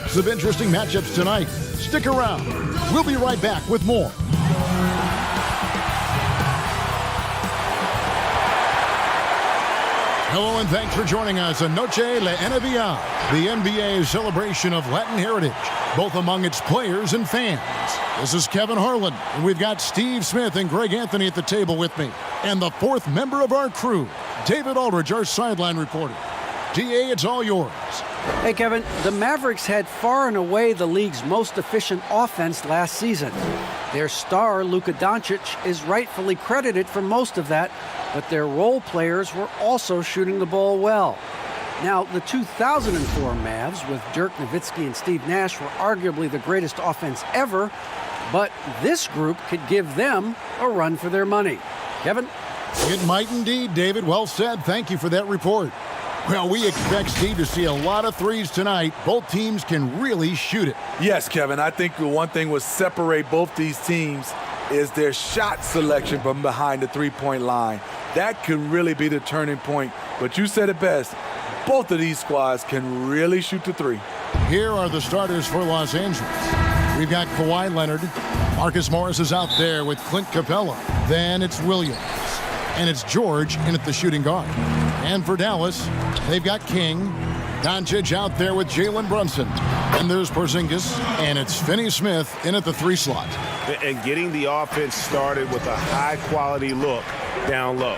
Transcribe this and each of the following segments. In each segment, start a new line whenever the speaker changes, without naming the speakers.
Lots of interesting matchups tonight. Stick around. We'll be right back with more. Hello and thanks for joining us on Noche La NBA, the NBA's celebration of Latin heritage, both among its players and fans. This is Kevin Harlan, and we've got Steve Smith and Greg Anthony at the table with me. And the fourth member of our crew, David Aldridge, our sideline reporter. DA, it's all yours.
Hey, Kevin, the Mavericks had far and away the league's most efficient offense last season. Their star, Luka Doncic, is rightfully credited for most of that, but their role players were also shooting the ball well. Now, the 2004 Mavs with Dirk Nowitzki and Steve Nash were arguably the greatest offense ever, but this group could give them a run for their money. Kevin?
It might indeed, David. Well said. Thank you for that report. Well, we expect Steve to see a lot of threes tonight. Both teams can really shoot it.
Yes, Kevin. I think the one thing will separate both these teams is their shot selection from behind the three-point line. That could really be the turning point. But you said it best. Both of these squads can really shoot the three.
Here are the starters for Los Angeles. We've got Kawhi Leonard. Marcus Morris is out there with Clint Capella. Then it's Williams. And it's George in at the shooting guard. And for Dallas, they've got King. Doncic out there with Jalen Brunson. And there's Porzingis. And it's Finney Smith in at the 3 slot.
And getting the offense started with a high-quality look down low.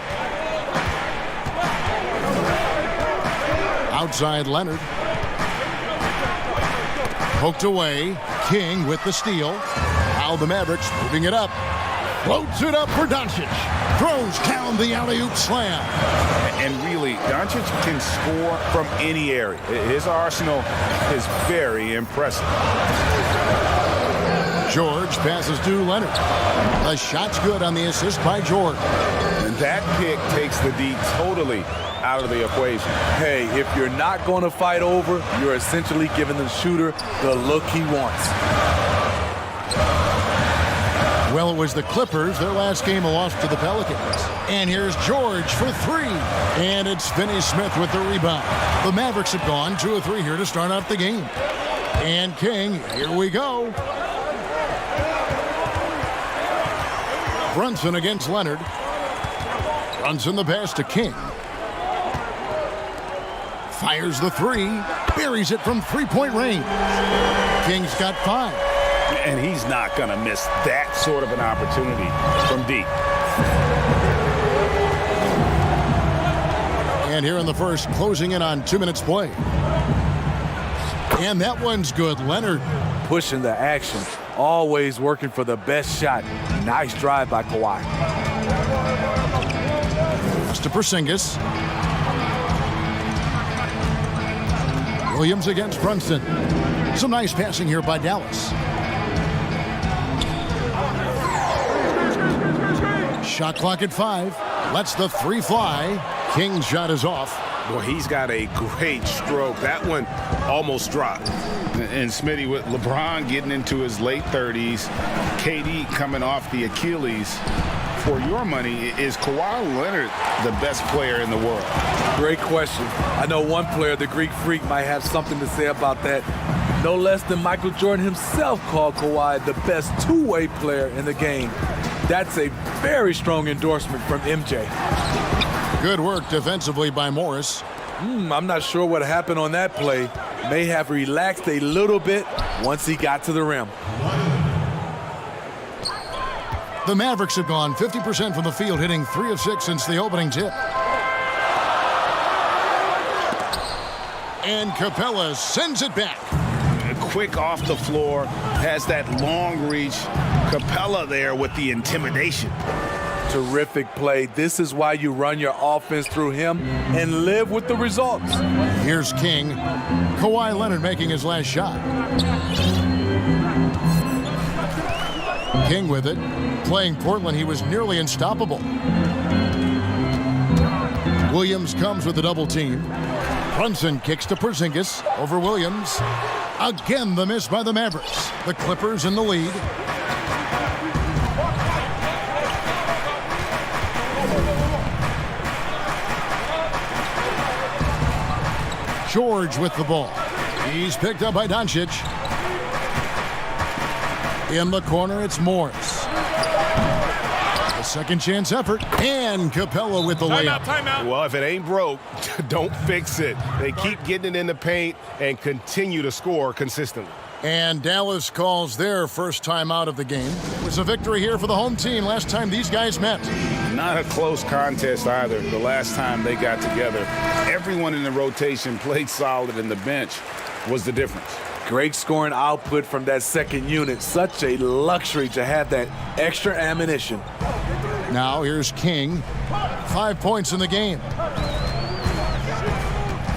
Outside Leonard. Poked away. King with the steal. Now the Mavericks moving it up. Floats it up for Doncic. Throws down the alley-oop slam.
And really, Doncic can score from any area. His arsenal is very impressive.
George passes to Leonard. The shot's good on the assist by George.
And that pick takes the D totally out of the equation.
Hey, if you're not going to fight over, you're essentially giving the shooter the look he wants.
Well, it was the Clippers. Their last game, a loss to the Pelicans. And here's George for 3. And it's Finney Smith with the rebound. The Mavericks have gone 2 of 3 here to start out the game. And King, here we go. Brunson against Leonard. Brunson the pass to King. Fires the 3. Buries it from three-point range. King's got 5.
And he's not going to miss that sort of an opportunity from deep.
And here in the first, closing in on 2 minutes play. And that one's good. Leonard
pushing the action, always working for the best shot. Nice drive by Kawhi.
To Porzingis. Williams against Brunson. Some nice passing here by Dallas. Shot clock at 5. Lets the 3 fly. King's shot is off.
Well, he's got a great stroke. That one almost dropped. And Smitty, with LeBron getting into his late 30s, KD coming off the Achilles, for your money, is Kawhi Leonard the best player in the world?
Great question. I know one player, the Greek Freak, might have something to say about that. No less than Michael Jordan himself called Kawhi the best two-way player in the game. That's a very strong endorsement from MJ.
Good work defensively by Morris.
I'm not sure what happened on that play. May have relaxed a little bit once he got to the rim.
The Mavericks have gone 50% from the field, hitting 3 of 6 since the opening tip. And Capella sends it back.
Quick off the floor, has that long reach. Capella there with the intimidation.
Terrific play. This is why you run your offense through him and live with the results.
Here's King. Kawhi Leonard making his last shot. King with it. Playing Portland, he was nearly unstoppable. Williams comes with a double team. Brunson kicks to Porzingis over Williams. Again, the miss by the Mavericks. The Clippers in the lead. George with the ball. He's picked up by Doncic. In the corner, it's Morris. A second chance effort, and Capella with the layup.
Timeout.
Well, if it ain't broke, don't fix it. They keep getting it in the paint and continue to score consistently.
And Dallas calls their first time out of the game. It's a victory here for the home team last time these guys met.
Not a close contest either the last time they got together. Everyone in the rotation played solid, and the bench was the difference.
Great scoring output from that second unit. Such a luxury to have that extra ammunition.
Now here's King. 5 points in the game.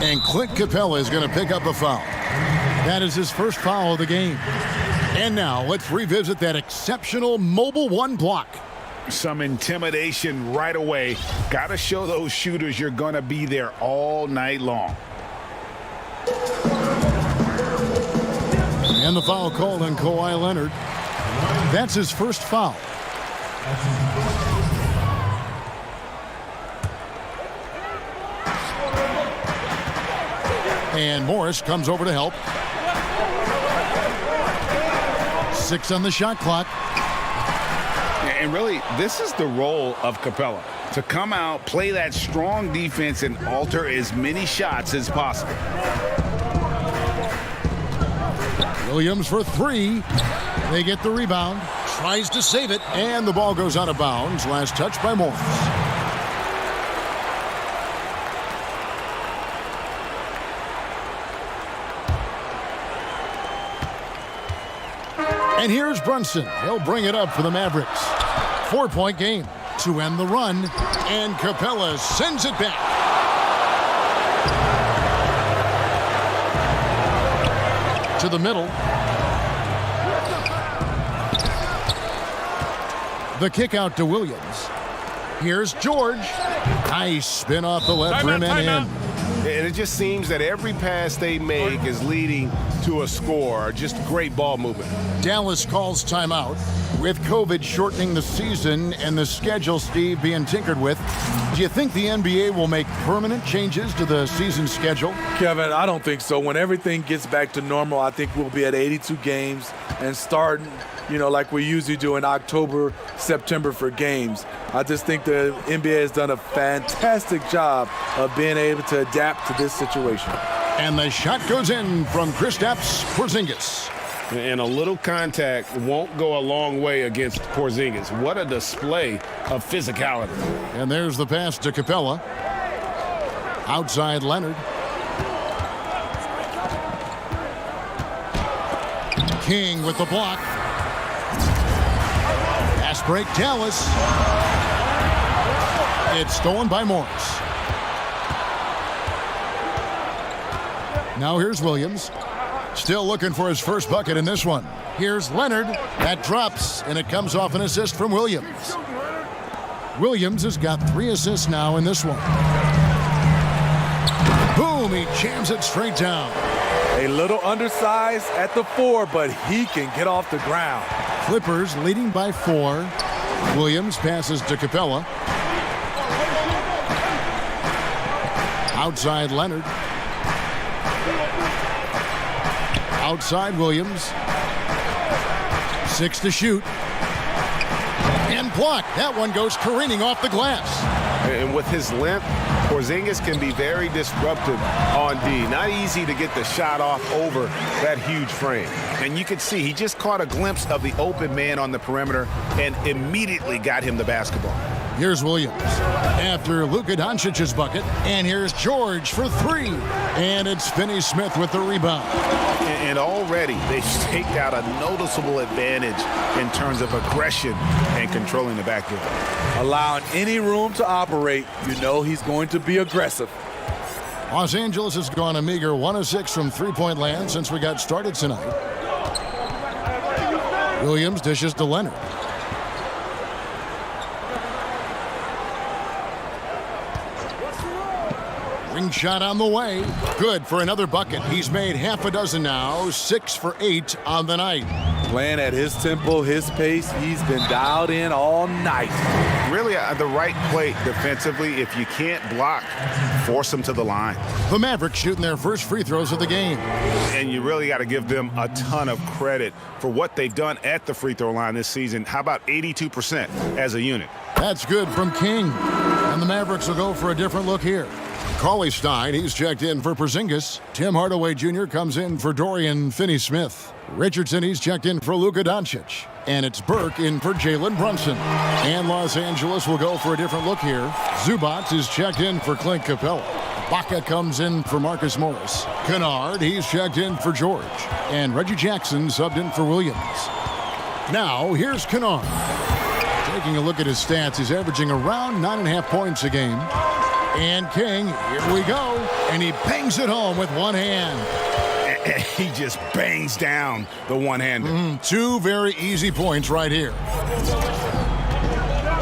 And Clint Capella is going to pick up a foul. That is his first foul of the game. And now let's revisit that exceptional mobile one block.
Some intimidation right away. Got to show those shooters you're going to be there all night long.
And the foul called on Kawhi Leonard. That's his first foul. And Morris comes over to help. 6 on the shot clock.
And really, this is the role of Capella. To come out, play that strong defense, and alter as many shots as possible.
Williams for 3. They get the rebound. Tries to save it. And the ball goes out of bounds. Last touch by Morris. And here's Brunson. He'll bring it up for the Mavericks. 4-point game to end the run. And Capella sends it back. To the middle. The kick out to Williams. Here's George. Nice spin off the left rim and in.
And it just seems that every pass they make is leading to a score. Just great ball movement.
Dallas calls timeout. With COVID shortening the season and the schedule, Steve, being tinkered with, do you think the NBA will make permanent changes to the season schedule?
Kevin, I don't think so. When everything gets back to normal, I think we'll be at 82 games and starting, like we usually do in October, September for games. I just think the NBA has done a fantastic job of being able to adapt to this situation.
And the shot goes in from Kristaps Porzingis.
And a little contact won't go a long way against Porzingis. What a display of physicality.
And there's the pass to Capella. Outside Leonard. King with the block. Pass break, Dallas. It's stolen by Morris. Now here's Williams. Still looking for his first bucket in this one. Here's Leonard. That drops, and it comes off an assist from Williams. Williams has got 3 assists now in this one. Boom, he jams it straight down.
A little undersized at the 4, but he can get off the ground.
Clippers leading by 4. Williams passes to Capella. Outside Leonard. Outside Williams. 6 to shoot. And blocked. That one goes careening off the glass.
And with his length, Porzingis can be very disruptive on D. Not easy to get the shot off over that huge frame. And you can see he just caught a glimpse of the open man on the perimeter and immediately got him the basketball.
Here's Williams after Luka Doncic's bucket. And here's George for 3. And it's Finney-Smith with the rebound.
And already they've staked out a noticeable advantage in terms of aggression and controlling the backcourt.
Allowing any room to operate, he's going to be aggressive.
Los Angeles has gone a meager 1 of 6 from three-point land since we got started tonight. Williams dishes to Leonard. Ring shot on the way. Good for another bucket. He's made half a dozen now. 6 for 8 on the night.
Playing at his tempo, his pace, he's been dialed in all night.
Really the right play defensively. If you can't block, force them to the line.
The Mavericks shooting their first free throws of the game.
And you really got to give them a ton of credit for what they've done at the free throw line this season. How about 82% as a unit?
That's good from King. And the Mavericks will go for a different look here. Cauley Stein, he's checked in for Porzingis. Tim Hardaway Jr. comes in for Dorian Finney-Smith. Richardson, he's checked in for Luka Doncic. And it's Burke in for Jalen Brunson. And Los Angeles will go for a different look here. Zubac is checked in for Clint Capella. Baca comes in for Marcus Morris. Kennard, he's checked in for George. And Reggie Jackson subbed in for Williams. Now, here's Kennard. Taking a look at his stats, he's averaging around 9.5 points a game. And King, here we go. And he bangs it home with one hand.
He just bangs down the one-hander.
Two very easy points right here.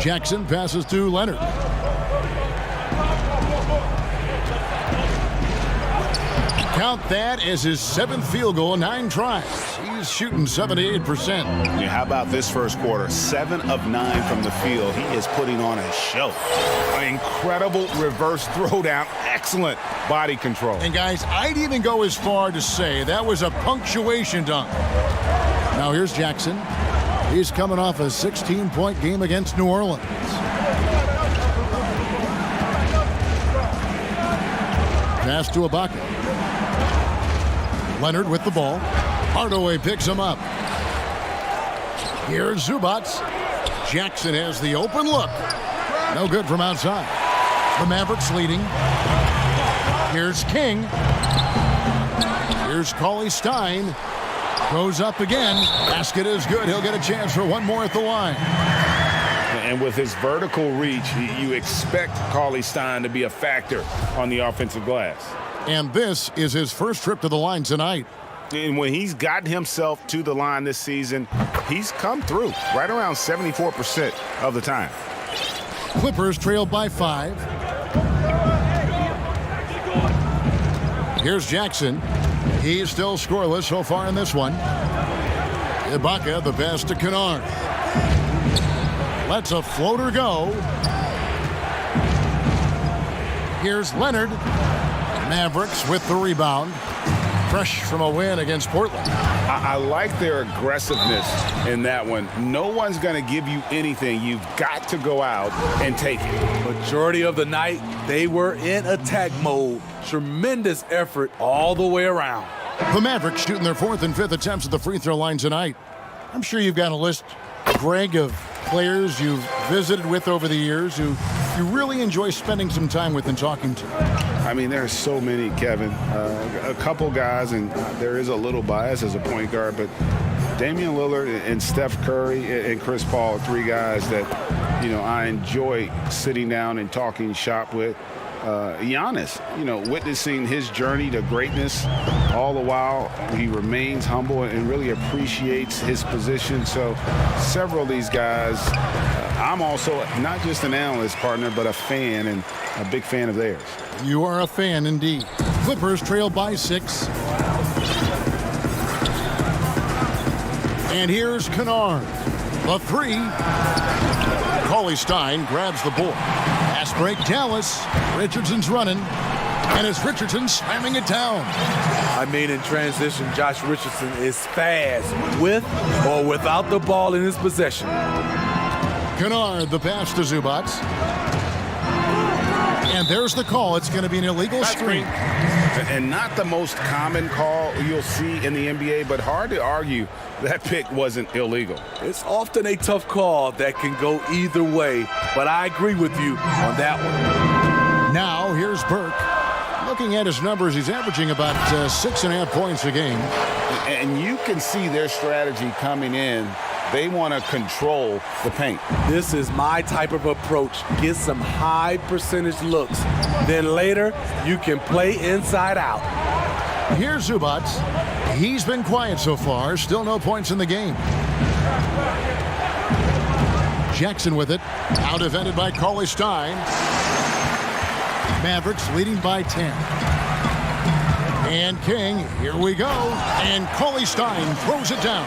Jackson passes to Leonard. Count that as his 7th field goal, 9 tries. He's shooting 78%.
Yeah, how about this first quarter? 7 of 9 from the field. He is putting on a show. An incredible reverse throwdown. Excellent body control.
And guys, I'd even go as far to say that was a punctuation dunk. Now here's Jackson. He's coming off a 16-point game against New Orleans. Pass to Ibaka. Leonard with the ball. Hardaway picks him up. Here's Zubac. Jackson has the open look. No good from outside. The Mavericks leading. Here's King. Here's Cauley Stein. Goes up again. Basket is good. He'll get a chance for one more at the line.
And with his vertical reach, you expect Cauley Stein to be a factor on the offensive glass.
And this is his first trip to the line tonight.
And when he's gotten himself to the line this season, he's come through right around 74% of the time.
Clippers trail by 5. Here's Jackson. He's still scoreless so far in this one. Ibaka, the pass to Kennard. Lets a floater go. Here's Leonard. Mavericks with the rebound. Fresh from a win against Portland.
I like their aggressiveness in that one. No one's going to give you anything. You've got to go out and take it.
Majority of the night, they were in attack mode. Tremendous effort all the way around.
The Mavericks shooting their 4th and 5th attempts at the free throw line tonight. I'm sure you've got a list, Greg, of players you've visited with over the years who you really enjoy spending some time with and talking to.
I mean, there are so many, Kevin. A couple guys, and there is a little bias as a point guard, but Damian Lillard and Steph Curry and Chris Paul are 3 guys that, I enjoy sitting down and talking shop with. Giannis, witnessing his journey to greatness, all the while he remains humble and really appreciates his position. So several of these guys, I'm also not just an analyst partner, but a fan and a big fan of theirs.
You are a fan indeed. Clippers trail by 6. And here's Kennard. The 3. Cauley Stein grabs the board. Pass break, Dallas. Richardson's running. And it's Richardson slamming it down.
I mean, in transition, Josh Richardson is fast with or without the ball in his possession.
Kennard, the pass to Zubac. And there's the call. It's going to be an illegal screen.
And not the most common call you'll see in the NBA, but hard to argue that pick wasn't illegal.
It's often a tough call that can go either way, but I agree with you on that one.
Now, here's Burke. Looking at his numbers, he's averaging about 6.5 points a game.
And you can see their strategy coming in. They want to control the paint.
This is my type of approach. Get some high percentage looks. Then later, you can play inside out.
Here's Zubac. He's been quiet so far. Still no points in the game. Jackson with it. Out defended by Cauley Stein. Mavericks leading by 10. And King, here we go. And Cauley Stein throws it down.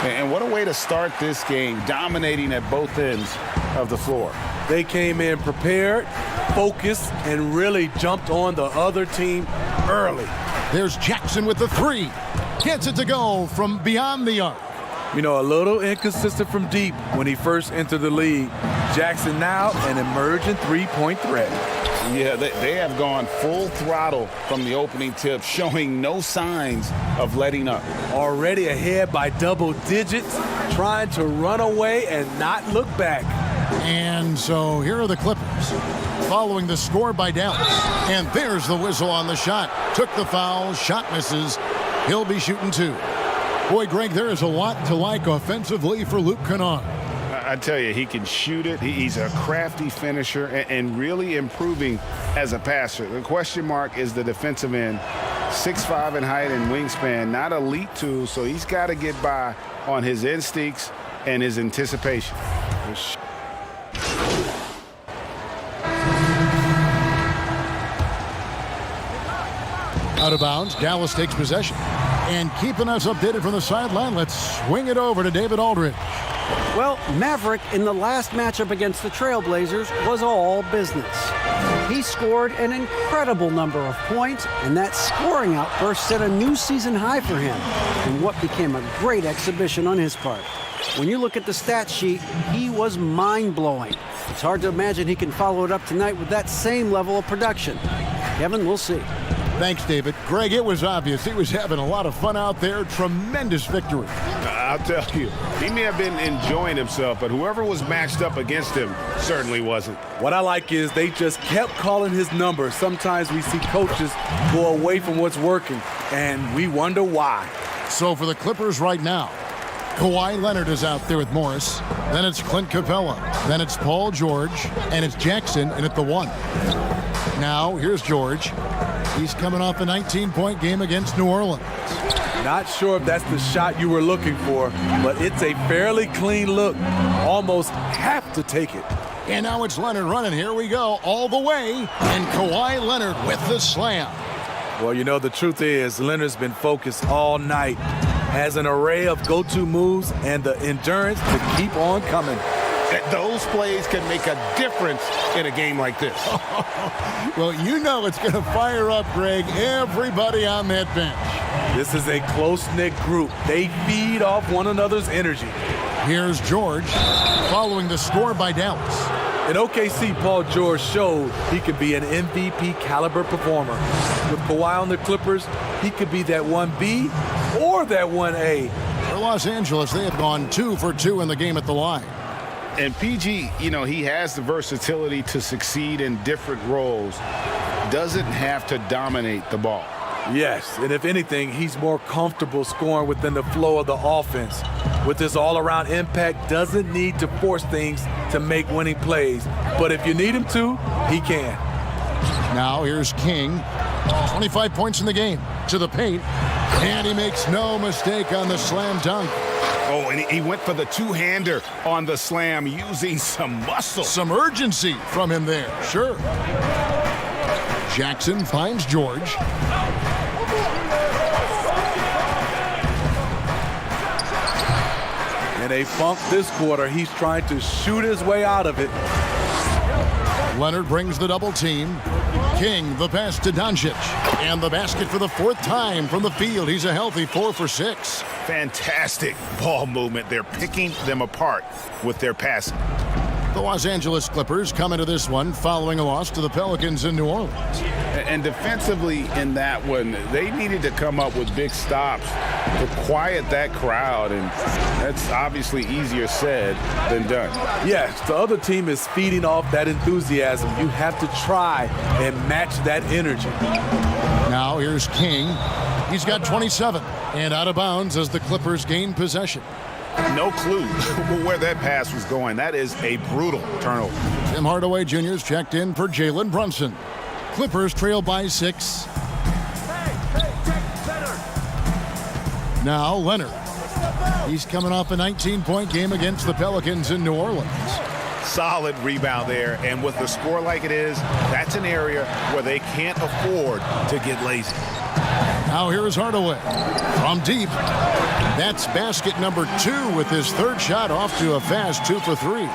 And what a way to start this game, dominating at both ends of the floor.
They came in prepared, focused, and really jumped on the other team early.
There's Jackson with the three. Gets it to go from beyond the arc.
You know, a little inconsistent from deep when he first entered the league. Jackson now an emerging three-point threat.
Yeah, they have gone full throttle from the opening tip, showing no signs of letting up.
Already ahead by double digits, trying to run away and not look back.
And so here are the Clippers following the score by Dallas. And there's the whistle on the shot. Took the foul, shot misses. He'll be shooting two. Boy, Greg, there is a lot to like offensively for Luke Kennard.
I tell you, he can shoot it. He's a crafty finisher and really improving as a passer. The question mark is the defensive end. 6'5" in height and wingspan, not elite too, so he's got to get by on his instincts and his anticipation.
Out of bounds, Dallas takes possession. And keeping us updated from the sideline, let's swing it over to David Aldridge.
Well, Maverick in the last matchup against the Trailblazers was all business. He scored an incredible number of points, and that scoring outburst set a new season high for him in what became a great exhibition on his part. When you look at the stat sheet, he was mind-blowing. It's hard to imagine he can follow it up tonight with that same level of production. Kevin, we'll see.
Thanks, David. Greg, it was obvious he was having a lot of fun out there. Tremendous victory.
I'll tell you, he may have been enjoying himself, but whoever was matched up against him certainly wasn't.
What I like is they just kept calling his number. Sometimes we see coaches go away from what's working, and we wonder why.
So for the Clippers right now, Kawhi Leonard is out there with Morris. Then it's Clint Capella. Then it's Paul George. And it's Jackson in at the one. Now, here's George. He's coming off a 19-point game against New Orleans.
Not sure if that's the shot you were looking for, but it's a fairly clean look. Almost have to take it.
And now it's Leonard running. Here we go, all the way. And Kawhi Leonard with the slam.
Well, you know, the truth is Leonard's been focused all night. Has an array of go-to moves and the endurance to keep on coming.
Those plays can make a difference in a game like this.
Well, you know it's going to fire up, Greg, everybody on that bench.
This is a close-knit group. They feed off one another's energy.
Here's George following the score by Dallas.
In OKC, Paul George showed he could be an MVP caliber performer. With Kawhi on the Clippers, he could be that 1B or that 1A.
For Los Angeles, they have gone 2 for 2 in the game at the line.
And PG, you know, he has the versatility to succeed in different roles. Doesn't have to dominate the ball.
Yes, and if anything, he's more comfortable scoring within the flow of the offense. With his all-around impact, doesn't need to force things to make winning plays. But if you need him to, he can.
Now here's King. 25 points in the game. To the paint. And he makes no mistake on the slam dunk.
Oh, and he went for the two-hander on the slam, using some muscle.
Some urgency from him there, sure. Jackson finds George.
In a funk this quarter, he's trying to shoot his way out of it.
Leonard brings the double team. King, the pass to Doncic. And the basket for the 4th time from the field. He's a healthy 4 for 6.
Fantastic ball movement. They're picking them apart with their passing.
The Los Angeles Clippers come into this one following a loss to the Pelicans in New Orleans.
And defensively in that one, they needed to come up with big stops to quiet that crowd, and that's obviously easier said than done.
Yes, the other team is feeding off that enthusiasm. You have to try and match that energy.
Now here's King. He's got 27 and out of bounds as the Clippers gain possession.
No clue where that pass was going. That is a brutal turnover.
Tim Hardaway Jr.'s checked in for Jalen Brunson. Clippers trail by 6. Now Leonard. He's coming off a 19-point game against the Pelicans in New Orleans.
Solid rebound there. And with the score like it is, that's an area where they can't afford to get lazy.
Now here's Hardaway from deep. That's basket number 2 with his third shot off to a fast 2 for 3.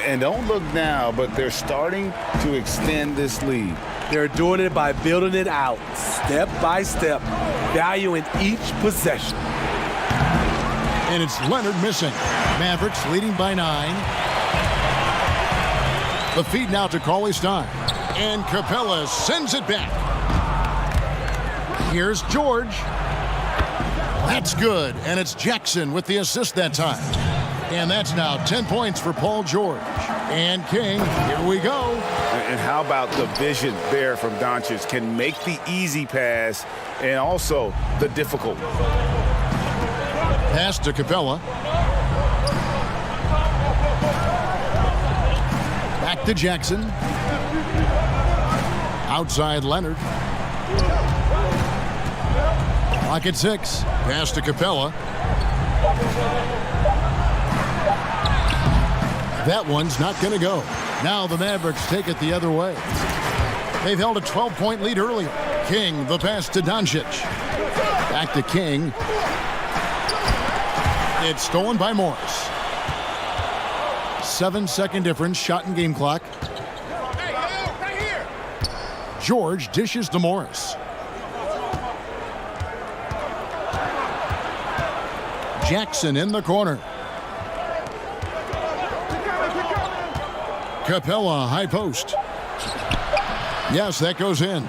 And don't look now, but they're starting to extend this lead.
They're doing it by building it out, step by step, valuing each possession.
And it's Leonard missing. Mavericks leading by 9. The feed now to Cauley-Stein. And Capella sends it back. Here's George. That's good. And it's Jackson with the assist that time. And that's now 10 points for Paul George. And King, here we go.
And how about the vision there from Doncic? Can make the easy pass and also the difficult.
Pass to Capella. Back to Jackson. Outside Leonard. Clock at 6. Pass to Capella. That one's not going to go. Now the Mavericks take it the other way. They've held a 12-point lead earlier. King, the pass to Doncic. Back to King. It's stolen by Morris. 7-second difference, shot and game clock. George dishes to Morris. Jackson in the corner. Capella, high post. Yes, that goes in.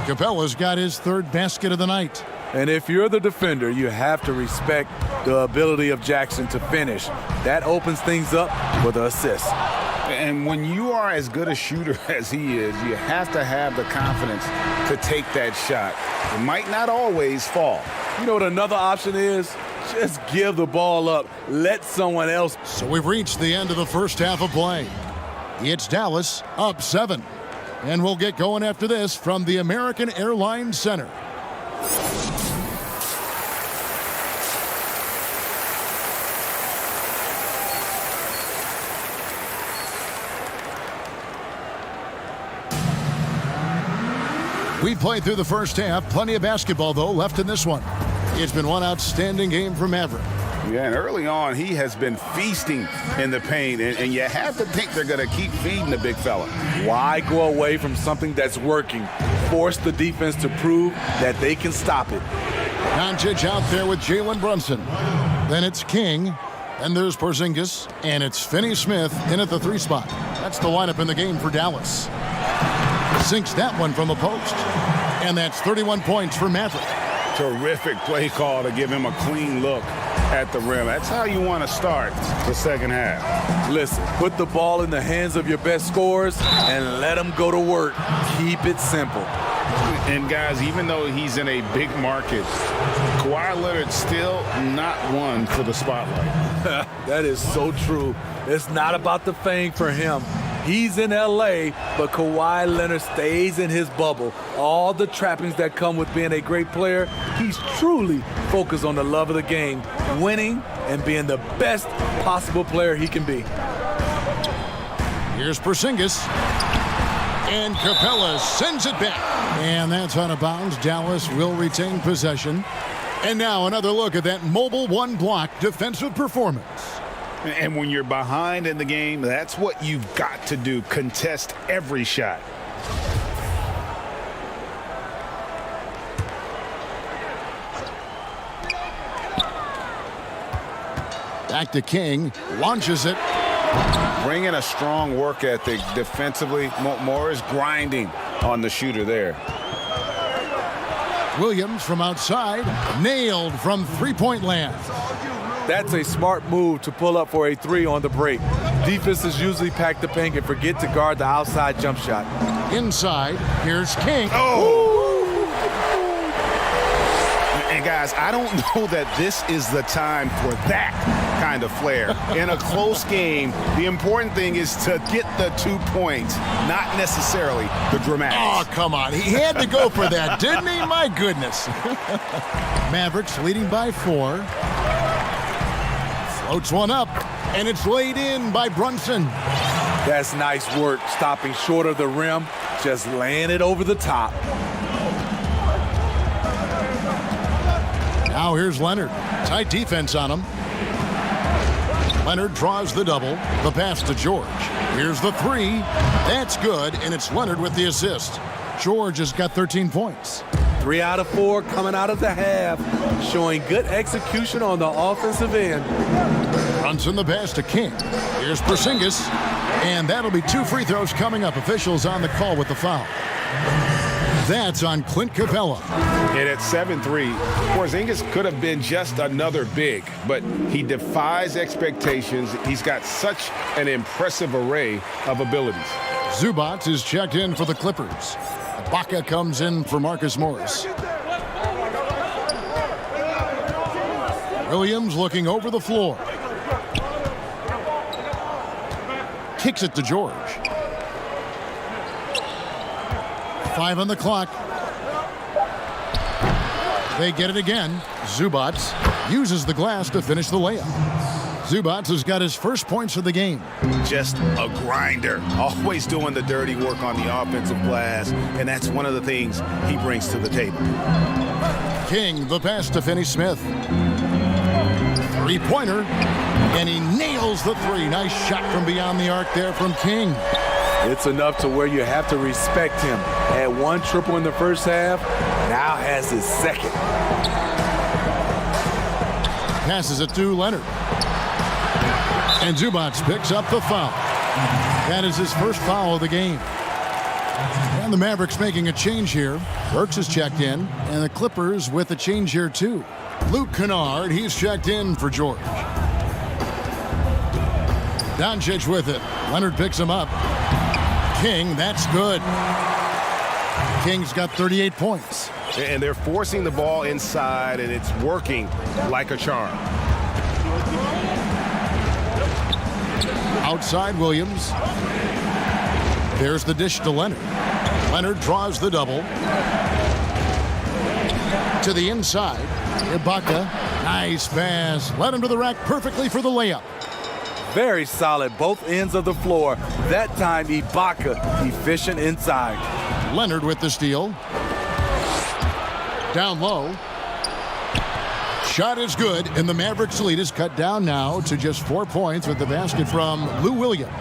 Capella's got his third basket of the night.
And if you're the defender, you have to respect the ability of Jackson to finish. That opens things up for the assist.
And when you are as good a shooter as he is, you have to have the confidence to take that shot. It might not always fall.
You know what another option is? Just give the ball up. Let someone else.
So we've reached the end of the first half of play. It's Dallas up 7. And we'll get going after this from the American Airlines Center. We played through the first half. Plenty of basketball, though, left in this one. It's been one outstanding game for Maverick.
Yeah, and early on, he has been feasting in the paint, and you have to think they're going to keep feeding the big fella.
Why go away from something that's working? Force the defense to prove that they can stop it.
Doncic out there with Jalen Brunson. Then it's King. And there's Porzingis. And it's Finney-Smith in at the 3 spot. That's the lineup in the game for Dallas. Sinks that one from the post. And that's 31 points for Maverick.
Terrific play call to give him a clean look at the rim. That's how you want to start the second half.
Listen, put the ball in the hands of your best scorers and let them go to work. Keep it simple.
And guys, even though he's in a big market, Kawhi Leonard's still not one for the spotlight.
That is so true. It's not about the fame for him. He's in L.A., but Kawhi Leonard stays in his bubble. All the trappings that come with being a great player, he's truly focused on the love of the game, winning and being the best possible player he can be.
Here's Porzingis. And Capella sends it back. And that's out of bounds. Dallas will retain possession. And now another look at that mobile one-block defensive performance.
And when you're behind in the game, that's what you've got to do. Contest every shot.
Back to King. Launches it.
Bringing a strong work ethic defensively. Morris grinding on the shooter there.
Williams from outside. Nailed from three-point land.
That's a smart move to pull up for a 3 on the break. Defenses usually pack the paint and forget to guard the outside jump shot.
Inside, here's King.
And guys, I don't know that this is the time for that kind of flair. In a close game, the important thing is to get the 2 points, not necessarily the dramatics.
Oh, come on. He had to go for that, didn't he? My goodness. Mavericks leading by 4. Floats one up, and it's laid in by Brunson.
That's nice work, stopping short of the rim, just laying it over the top.
Now here's Leonard. Tight defense on him. Leonard draws the double. The pass to George. Here's the three. That's good, and it's Leonard with the assist. George has got 13 points.
3 out of 4 coming out of the half, showing good execution on the offensive end.
Brunson the pass to King. Here's Porzingis, and that'll be 2 free throws coming up. Officials on the call with the foul. That's on Clint Capella.
And at 7-3, Porzingis could have been just another big, but he defies expectations. He's got such an impressive array of abilities.
Zubac is checked in for the Clippers. Ibaka comes in for Marcus Morris. Williams looking over the floor. Kicks it to George. 5 on the clock. They get it again. Zubac uses the glass to finish the layup. Zubac has got his first points of the game.
Just a grinder, always doing the dirty work on the offensive glass, and that's one of the things he brings to the table.
King, the pass to Finney Smith. Three-pointer, and he nails the three. Nice shot from beyond the arc there from King.
It's enough to where you have to respect him. Had 1 triple in the first half, now has his second.
Passes it to Leonard. And Zubac picks up the foul. That is his first foul of the game. And the Mavericks making a change here. Burks is checked in, and the Clippers with a change here too. Luke Kennard, he's checked in for George. Doncic with it. Leonard picks him up. King, that's good. King's got 38 points.
And they're forcing the ball inside, and it's working like a charm.
Outside Williams. There's the dish to Leonard. Leonard draws the double. To the inside. Ibaka. Nice pass. Led him to the rack perfectly for the layup.
Very solid, both ends of the floor. That time, Ibaka, efficient inside.
Leonard with the steal. Down low. Shot is good, and the Mavericks lead is cut down now to just 4 points with the basket from Lou Williams.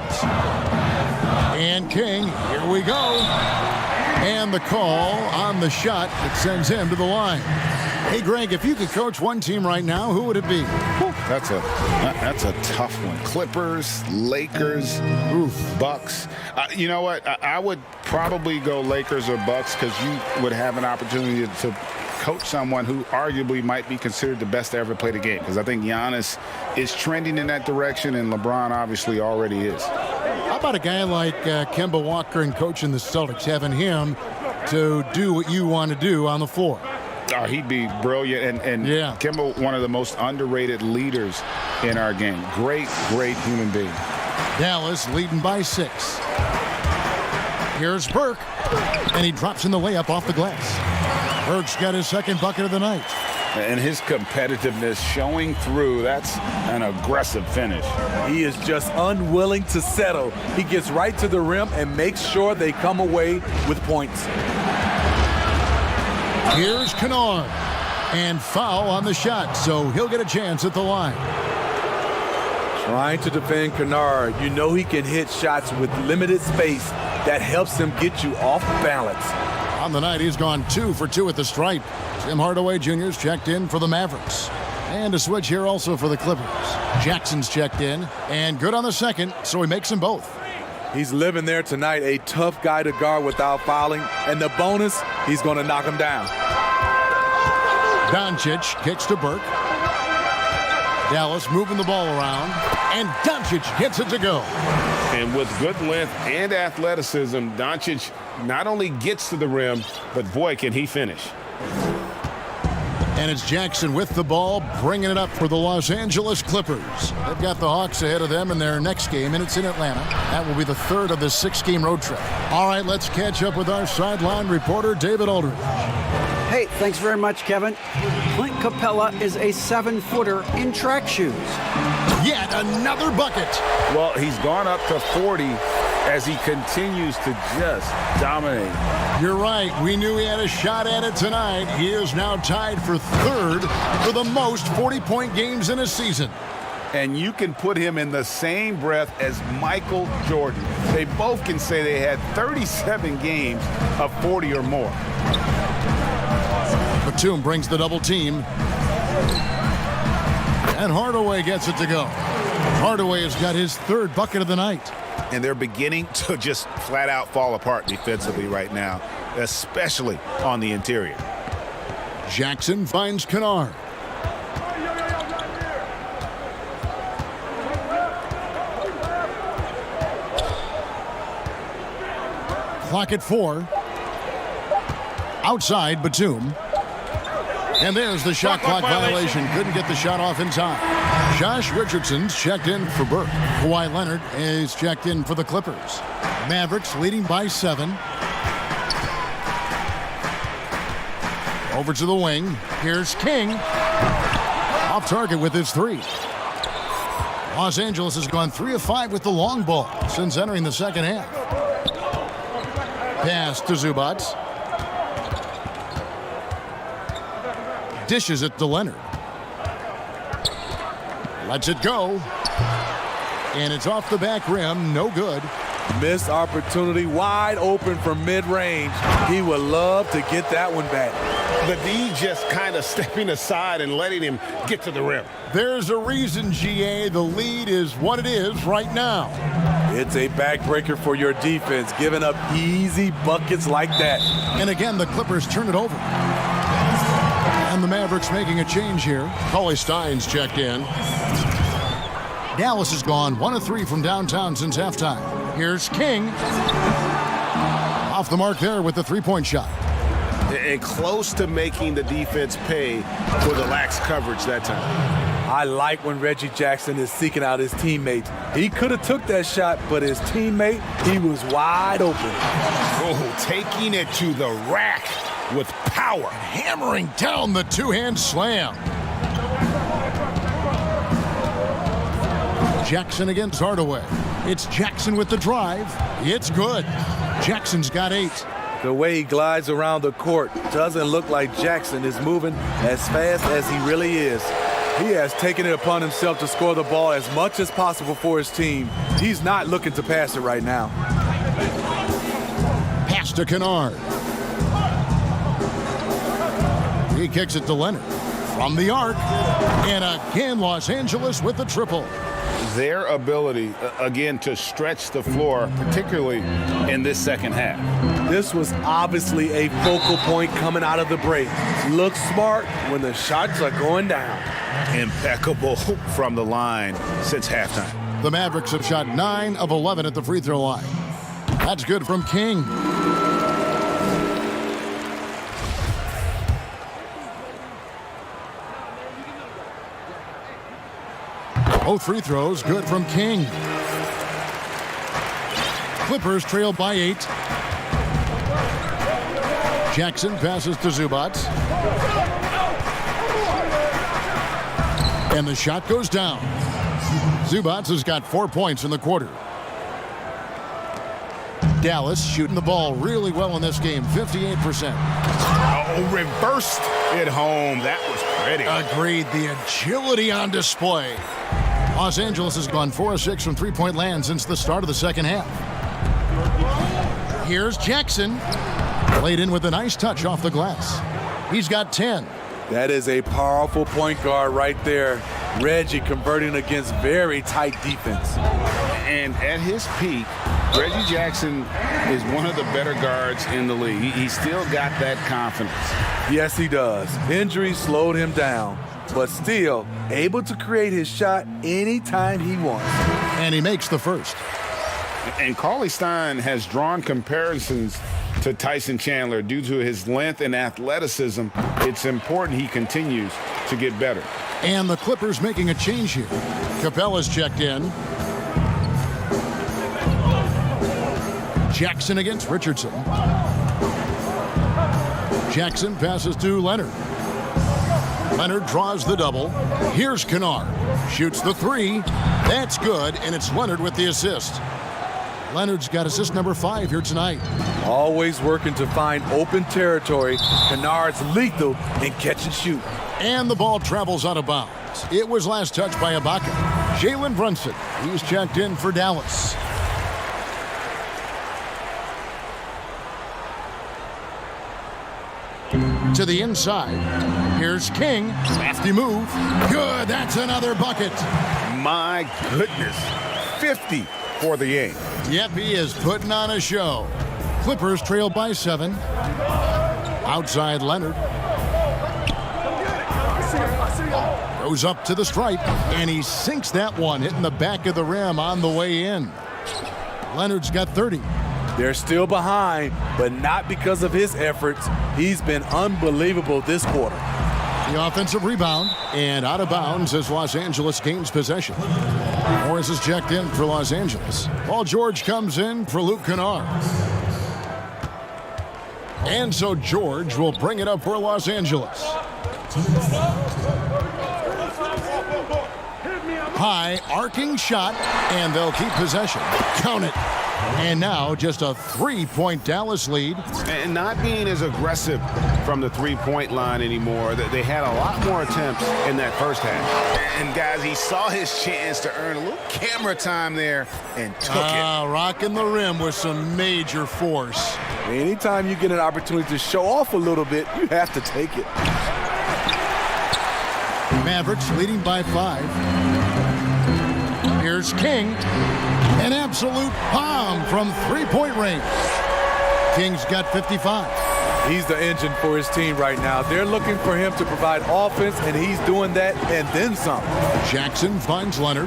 And King, here we go. And the call on the shot that sends him to the line. Hey, Greg, if you could coach one team right now, who would it be?
That's a tough one. Clippers, Lakers, Bucks. You know what? I would probably go Lakers or Bucks because you would have an opportunity to coach someone who arguably might be considered the best to ever play the game, because I think Giannis is trending in that direction, and LeBron obviously already is.
How about a guy like Kemba Walker and coaching the Celtics, having him to do what you want to do on the floor?
Oh, he'd be brilliant, and
yeah.
Kemba, one of the most underrated leaders in our game. Great human being.
Dallas leading by 6. Here's Burke, and he drops in the layup off the glass. Burke's got his second bucket of the night.
And his competitiveness showing through. That's an aggressive finish.
He is just unwilling to settle. He gets right to the rim and makes sure they come away with points.
Here's Kennard, and foul on the shot, so he'll get a chance at the line.
Trying to defend Kennard. You know he can hit shots with limited space. That helps him get you off balance.
On the night, he's gone 2 for 2 at the stripe. Tim Hardaway Jr.'s checked in for the Mavericks. And a switch here also for the Clippers. Jackson's checked in, and good on the second, so he makes them both.
He's living there tonight, a tough guy to guard without fouling. And the bonus, he's going to knock him down.
Doncic kicks to Burke. Dallas moving the ball around, and Doncic gets it to go.
And with good length and athleticism, Doncic not only gets to the rim, but boy, can he finish.
And it's Jackson with the ball, bringing it up for the Los Angeles Clippers. They've got the Hawks ahead of them in their next game, and it's in Atlanta. That will be the 3rd of the 6-game road trip. All right, let's catch up with our sideline reporter, David Aldridge.
Hey, thanks very much, Kevin. Clint Capella is a 7-footer in track shoes.
Yet another bucket.
Well, he's gone up to 40 as he continues to just dominate.
You're right. We knew he had a shot at it tonight. He is now tied for third for the most 40-point games in a season.
And you can put him in the same breath as Michael Jordan. They both can say they had 37 games of 40 or more.
Batum brings the double team. And Hardaway gets it to go. Hardaway has got his third bucket of the night.
And they're beginning to just flat out fall apart defensively right now, especially on the interior.
Jackson finds Kennard. Clock at 4. Outside, Batum. And there's the shot clock violation. Couldn't get the shot off in time. Josh Richardson's checked in for Burke. Kawhi Leonard is checked in for the Clippers. Mavericks leading by 7. Over to the wing. Here's King. Off target with his 3. Los Angeles has gone 3 of 5 with the long ball since entering the second half. Pass to Zubac. Dishes it to Leonard. Lets it go. And it's off the back rim. No good.
Missed opportunity, wide open from mid-range. He would love to get that one back.
The D just kind of stepping aside and letting him get to the rim.
There's a reason, GA. The lead is what it is right now.
It's a backbreaker for your defense, giving up easy buckets like that.
And again, the Clippers turn it over. And the Mavericks making a change here. Cauley Stein's checked in. Dallas has gone 1 of 3 from downtown since halftime. Here's King. Off the mark there with the 3-point shot.
And close to making the defense pay for the lax coverage that time.
I like when Reggie Jackson is seeking out his teammates. He could have took that shot, but his teammate, he was wide open.
Oh, taking it to the rack with power.
Hammering down the two-hand slam. Jackson against Hardaway. It's Jackson with the drive. It's good. Jackson's got 8.
The way he glides around the court doesn't look like Jackson is moving as fast as he really is. He has taken it upon himself to score the ball as much as possible for his team. He's not looking to pass it right now.
Pass to Kennard. He kicks it to Leonard. From the arc. And again, Los Angeles with the triple.
Their ability, again, to stretch the floor, particularly in this second half.
This was obviously a focal point coming out of the break. Looks smart when the shots are going down.
Impeccable from the line since halftime.
The Mavericks have shot 9 of 11 at the free throw line. That's good from King. Both free throws good from King. Clippers trail by 8. Jackson passes to Zubac. And the shot goes down. Zubac has got 4 points in the quarter. Dallas shooting the ball really well in this game, 58%.
Oh, reversed it home. That was pretty.
Agreed. The agility on display. Los Angeles has gone 4 of 6 from three-point land since the start of the second half. Here's Jackson. Played in with a nice touch off the glass. He's got 10.
That is a powerful point guard right there. Reggie converting against very tight defense.
And at his peak, Reggie Jackson is one of the better guards in the league. He's still got that confidence.
Yes, he does. Injuries slowed him down, but still able to create his shot anytime he wants.
And he makes the first.
And Cauley Stein has drawn comparisons to Tyson Chandler due to his length and athleticism. It's important he continues to get better.
And the Clippers making a change here. Capella's checked in. Jackson against Richardson. Jackson passes to Leonard. Leonard draws the double. Here's Kennard. Shoots the three. That's good, and it's Leonard with the assist. Leonard's got assist number 5 here tonight.
Always working to find open territory. Kennard's lethal in catch and shoot.
And the ball travels out of bounds. It was last touched by Ibaka. Jalen Brunson, he's checked in for Dallas. To the inside. Here's King. Crafty move. Good, that's another bucket.
My goodness. 50 for the game.
Yep, he is putting on a show. Clippers trail by 7. Outside Leonard. Goes up to the stripe, and he sinks that one, hitting the back of the rim on the way in. Leonard's got 30.
They're still behind, but not because of his efforts. He's been unbelievable this quarter.
The offensive rebound, and out of bounds as Los Angeles gains possession. Morris is checked in for Los Angeles. Paul George comes in for Luke Kennard. And so George will bring it up for Los Angeles. High arcing shot, and they'll keep possession. Count it. And now just a 3-point Dallas lead.
And not being as aggressive from the three-point line anymore. They had a lot more attempts in that first half. And guys, he saw his chance to earn a little camera time there and took it.
Rocking the rim with some major force.
Anytime you get an opportunity to show off a little bit, you have to take it.
Mavericks leading by 5. Here's King. An absolute bomb from three-point range. King's got 55.
He's the engine for his team right now. They're looking for him to provide offense, and he's doing that and then some.
Jackson finds Leonard.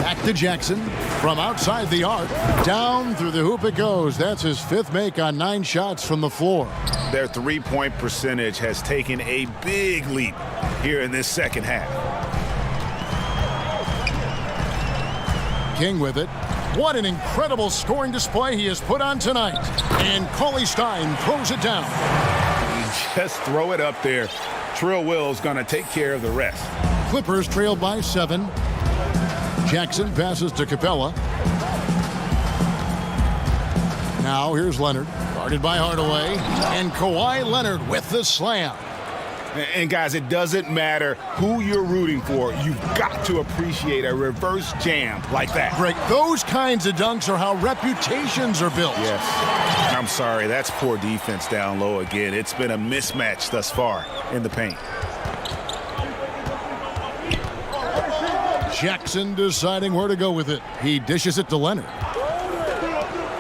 Back to Jackson. From outside the arc, down through the hoop it goes. That's his 5th make on 9 shots from the floor.
Their three-point percentage has taken a big leap here in this second half.
King with it. What an incredible scoring display he has put on tonight. And Cauley Stein throws it down.
Just throw it up there. Trill Will's going to take care of the rest.
Clippers trail by 7. Jackson passes to Capella. Now here's Leonard. Guarded by Hardaway. And Kawhi Leonard with the slam.
And guys, it doesn't matter who you're rooting for. You've got to appreciate a reverse jam like that.
Greg, those kinds of dunks are how reputations are built.
Yes. I'm sorry, that's poor defense down low again. It's been a mismatch thus far in the paint.
Jackson deciding where to go with it. He dishes it to Leonard.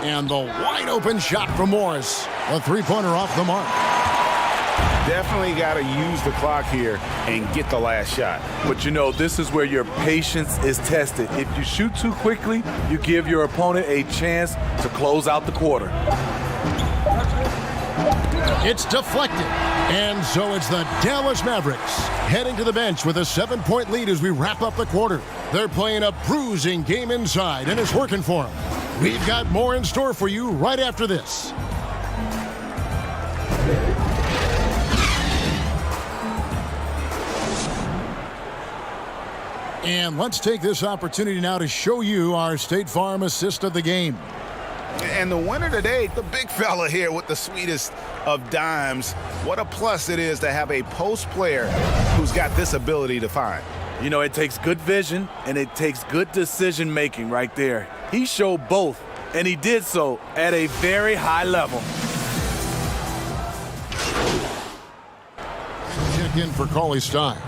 And the wide open shot from Morris. A three-pointer off the mark.
Definitely got to use the clock here and get the last shot.
But you know, this is where your patience is tested. If you shoot too quickly, you give your opponent a chance to close out the quarter.
It's deflected. And so it's the Dallas Mavericks heading to the bench with a 7-point lead as we wrap up the quarter. They're playing a bruising game inside, and it's working for them. We've got more in store for you right after this. And let's take this opportunity now to show you our State Farm assist of the game.
And the winner today, the big fella here with the sweetest of dimes. What a plus it is to have a post player who's got this ability to find.
You know, it takes good vision and it takes good decision making right there. He showed both, and he did so at a very high level.
Check in for Cauley Stein.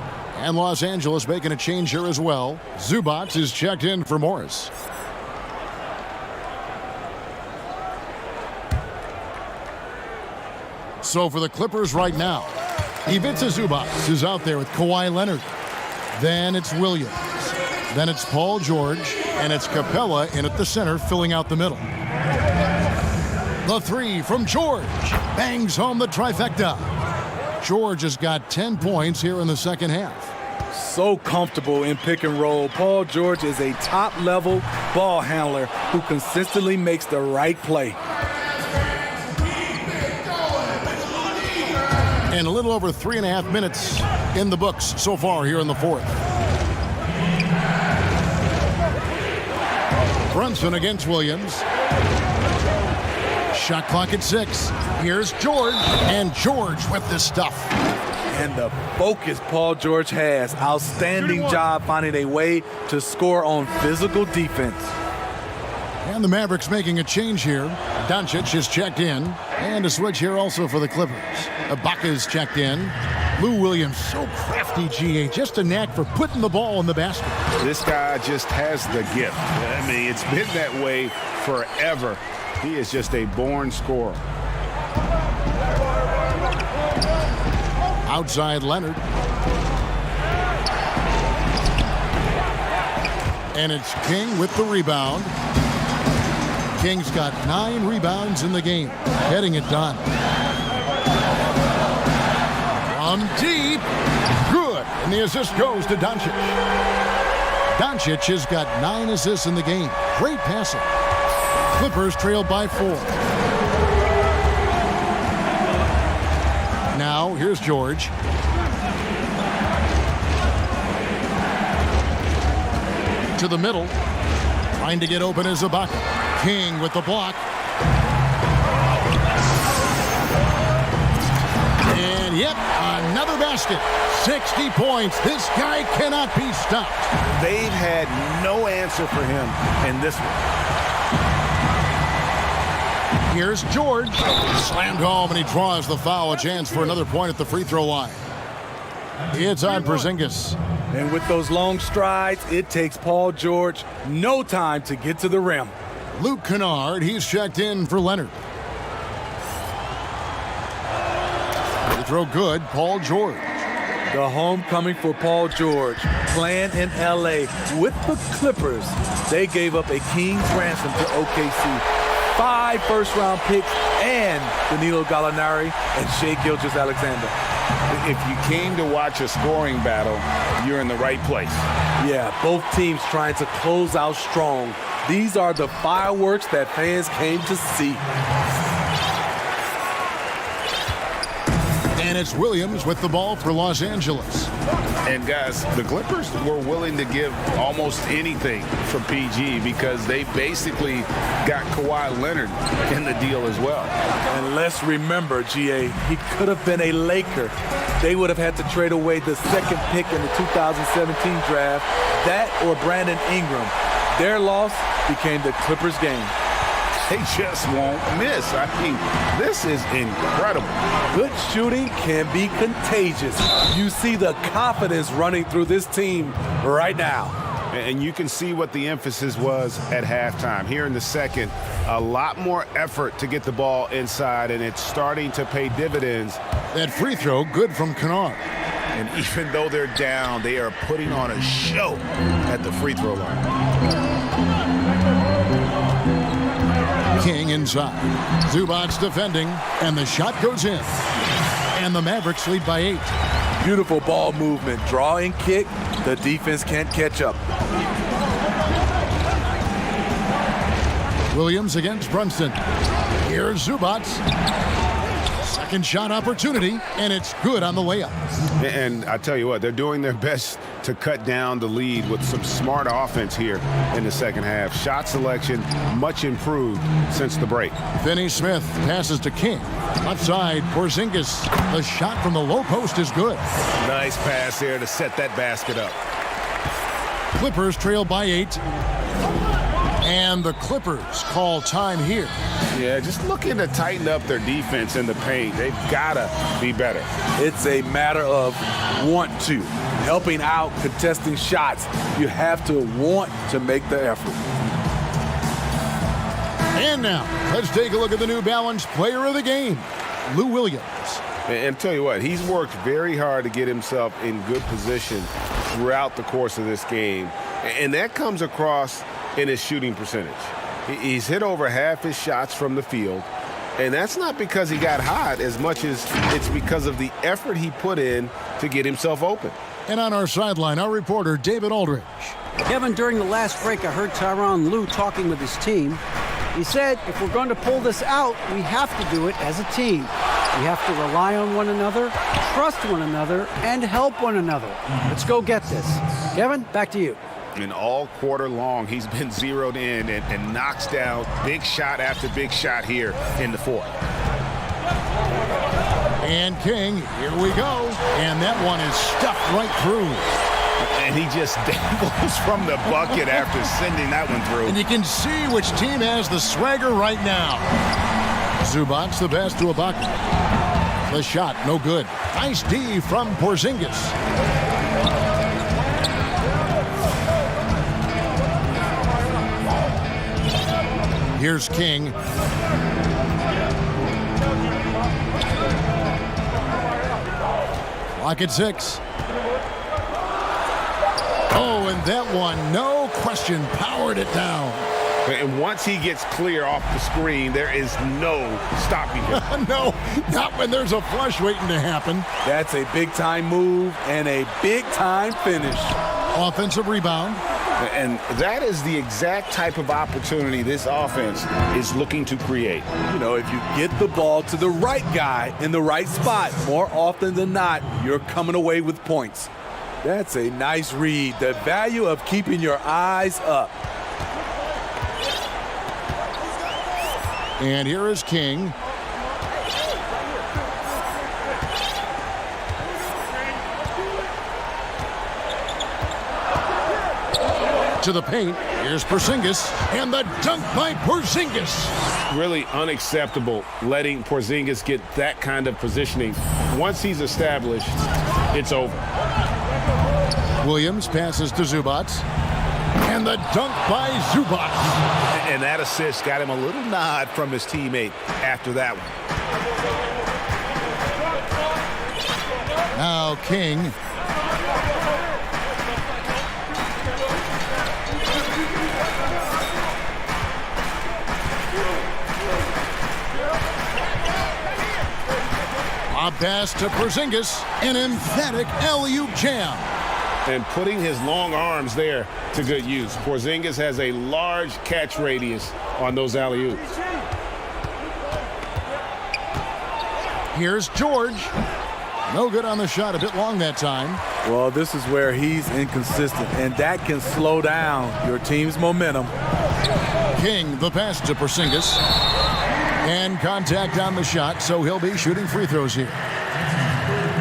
And Los Angeles making a change here as well. Zubac is checked in for Morris. So for the Clippers right now, Ivica Zubac is out there with Kawhi Leonard. Then it's Williams. Then it's Paul George. And it's Capella in at the center, filling out the middle. The three from George. Bangs home the trifecta. George has got 10 points here in the second half.
So comfortable in pick and roll. Paul George is a top-level ball handler who consistently makes the right play.
And a little over 3.5 minutes in the books so far here in the fourth. Brunson against Williams. Shot clock at 6. Here's George, and George with the stuff.
And the focus Paul George has. Outstanding job finding a way to score on physical defense.
And the Mavericks making a change here. Doncic is checked in. And a switch here also for the Clippers. Ibaka's checked in. Lou Williams, so crafty, GA. Just a knack for putting the ball in the basket.
This guy just has the gift. I mean, it's been that way forever. He is just a born scorer.
Outside Leonard. And it's King with the rebound. King's got 9 rebounds in the game. Getting it done. From deep. Good. And the assist goes to Doncic. Doncic has got 9 assists in the game. Great passing. Clippers trail by 4. Now, here's George. To the middle. Trying to get open is Ibaka. King with the block. And yep, another basket. 60 points. This guy cannot be stopped.
They've had no answer for him in this one.
Here's George. Slammed home, and he draws the foul. A chance for another point at the free throw line. It's on Porzingis.
And with those long strides, it takes Paul George no time to get to the rim.
Luke Kennard, he's checked in for Leonard. Free throw good, Paul George.
The homecoming for Paul George, playing in L.A. with the Clippers. They gave up a king's ransom to OKC. 5 first-round picks and Danilo Gallinari and Shai Gilgeous-Alexander.
If you came to watch a scoring battle, you're in the right place.
Yeah, both teams trying to close out strong. These are the fireworks that fans came to see.
And it's Williams with the ball for Los Angeles.
And guys, the Clippers were willing to give almost anything for PG because they basically got Kawhi Leonard in the deal as well.
And let's remember, GA, he could have been a Laker. They would have had to trade away the second pick in the 2017 draft, that or Brandon Ingram. Their loss became the Clippers' game.
They just won't miss. I mean, this is incredible.
Good shooting can be contagious. You see the confidence running through this team right now.
And you can see what the emphasis was at halftime. Here in the second, a lot more effort to get the ball inside, and it's starting to pay dividends.
That free throw, good from Kennard.
And even though they're down, they are putting on a show at the free throw line.
King inside. Zubac's defending, and the shot goes in. And the Mavericks lead by 8.
Beautiful ball movement. Draw and kick. The defense can't catch up.
Williams against Brunson. Here's Zubac. Second shot opportunity, and it's good on the layup.
And I tell you what, they're doing their best to cut down the lead with some smart offense here in the second half. Shot selection much improved since the break.
Finney-Smith passes to King. Left side, Porzingis. The shot from the low post is good.
Nice pass there to set that basket up.
Clippers trail by 8. And the Clippers call time here.
Yeah, just looking to tighten up their defense in the paint. They've got to be better.
It's a matter of want to. Helping out, contesting shots. You have to want to make the effort.
And now, let's take a look at the New Balance player of the game, Lou Williams.
And tell you what, he's worked very hard to get himself in good position throughout the course of this game. And that comes across in his shooting percentage. He's hit over half his shots from the field. And that's not because he got hot as much as it's because of the effort he put in to get himself open.
And on our sideline, our reporter, David Aldridge.
Kevin, during the last break, I heard Tyronn Lue talking with his team. He said, if we're going to pull this out, we have to do it as a team. We have to rely on one another, trust one another, and help one another. Let's go get this. Kevin, back to you.
And all quarter long, he's been zeroed in and knocks down big shot after big shot here in the fourth.
And King, here we go. And that one is stuffed right through.
And he just dangles from the bucket after sending that one through.
And you can see which team has the swagger right now. Zubac, the pass to Ibaka. The shot, no good. Nice D from Porzingis. Here's King. Clock at 6. Oh, and that one, no question, powered it down.
And once he gets clear off the screen, there is no stopping him.
No, not when there's a flush waiting to happen.
That's a big-time move and a big-time finish.
Offensive rebound.
And that is the exact type of opportunity this offense is looking to create.
You know, if you get the ball to the right guy in the right spot, more often than not, you're coming away with points. That's a nice read. The value of keeping your eyes up.
And here is King. To the paint. Here's Porzingis. And the dunk by Porzingis.
Really unacceptable letting Porzingis get that kind of positioning. Once he's established, it's over.
Williams passes to Zubac. And the dunk by Zubac.
And that assist got him a little nod from his teammate after that one.
Now King. A pass to Porzingis. An emphatic alley-oop jam.
And putting his long arms there to good use. Porzingis has a large catch radius on those alley-oops.
Here's George. No good on the shot, a bit long that time.
Well, this is where he's inconsistent, and that can slow down your team's momentum.
King, the pass to Porzingis. And contact on the shot, so he'll be shooting free throws here.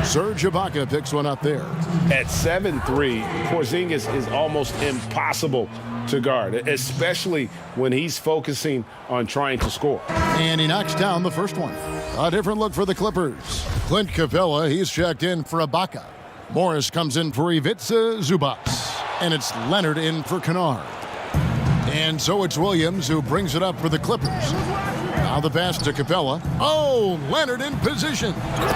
Serge Ibaka picks one up there.
At 7'3", Porzingis is almost impossible to guard, especially when he's focusing on trying to score.
And he knocks down the first one. A different look for the Clippers. Clint Capella, he's checked in for Ibaka. Morris comes in for Ivica Zubac. And it's Leonard in for Kennard. And so it's Williams who brings it up for the Clippers. Now the pass to Capella. Oh, Leonard in position.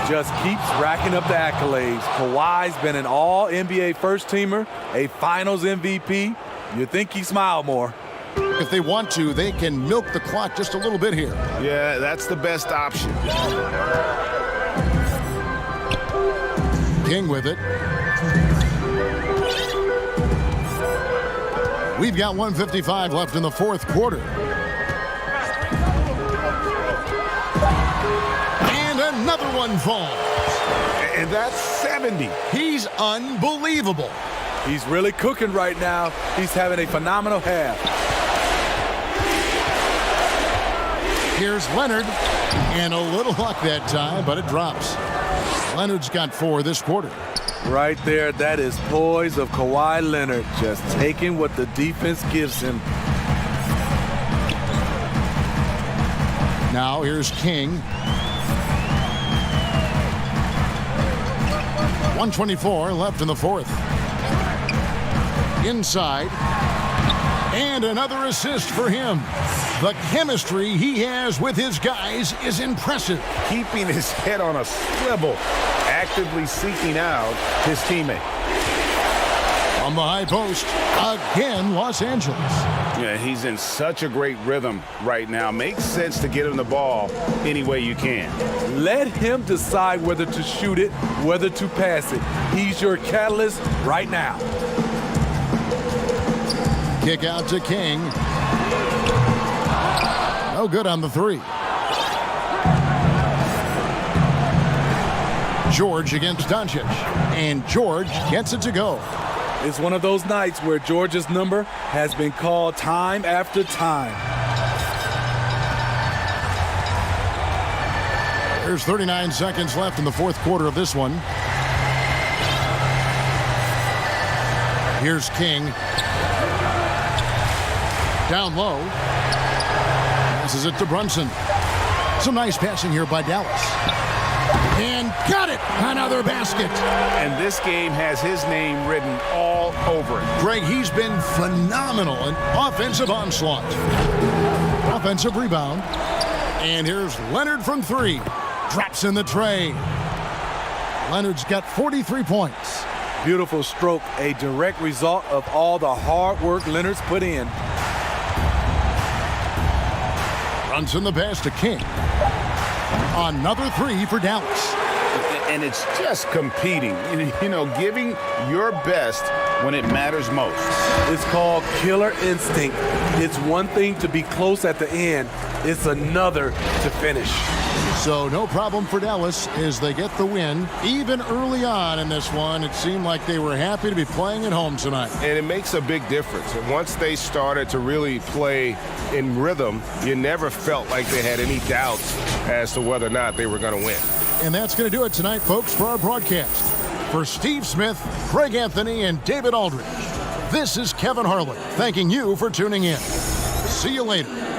Just keeps racking up the accolades. Kawhi's been an all-NBA first-teamer, a finals MVP. You'd think he smiled more.
If they want to, they can milk the clock just a little bit here.
Yeah, that's the best option.
King with it. We've got 1:55 left in the fourth quarter. And another one falls.
And that's 70.
He's unbelievable.
He's really cooking right now. He's having a phenomenal half.
Here's Leonard. And a little luck that time, but it drops. Leonard's got 4 this quarter.
Right there, that is poise of Kawhi Leonard, just taking what the defense gives him.
Now here's King. 1:24 left in the fourth. Inside. And another assist for him. The chemistry he has with his guys is impressive.
Keeping his head on a swivel, actively seeking out his teammate.
On the high post, again, Los Angeles.
Yeah, he's in such a great rhythm right now. Makes sense to get him the ball any way you can.
Let him decide whether to shoot it, whether to pass it. He's your catalyst right now.
Kick out to King. No good on the 3. George against Doncic. And George gets it to go.
It's one of those nights where George's number has been called time after time.
There's 39 seconds left in the fourth quarter of this one. Here's King. Down low. Passes it to Brunson. Some nice passing here by Dallas. And got it! Another basket.
And this game has his name written all over it.
Greg, he's been phenomenal in offensive onslaught. Offensive rebound. And here's Leonard from three. Drops in the tray. Leonard's got 43 points.
Beautiful stroke, a direct result of all the hard work Leonard's put in.
Brunson the pass to King. Another three for Dallas.
And it's just competing, giving your best when it matters most.
It's called killer instinct. It's one thing to be close at the end. It's another to finish.
So no problem for Dallas as they get the win. Even early on in this one, it seemed like they were happy to be playing at home tonight.
And it makes a big difference. And once they started to really play in rhythm, you never felt like they had any doubts as to whether or not they were going to win.
And that's going to do it tonight, folks, for our broadcast. For Steve Smith, Craig Anthony, and David Aldridge, this is Kevin Harlan thanking you for tuning in. See you later.